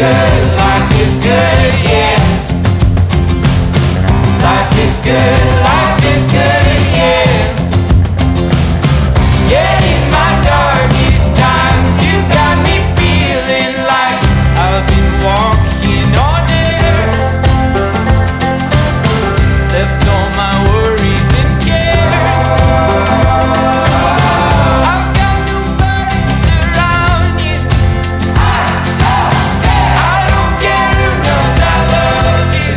life is good, yeah. Life is good, yeah. Yeah, in my darkest times, you got me feeling like I've been walking on air. Left all my worries and cares. I've got no burdens around you. I don't care who knows I love you.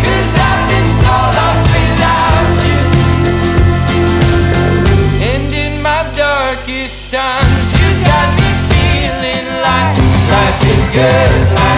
'Cause I've been so lost without you. And in my darkest times, you got me feeling like life is good.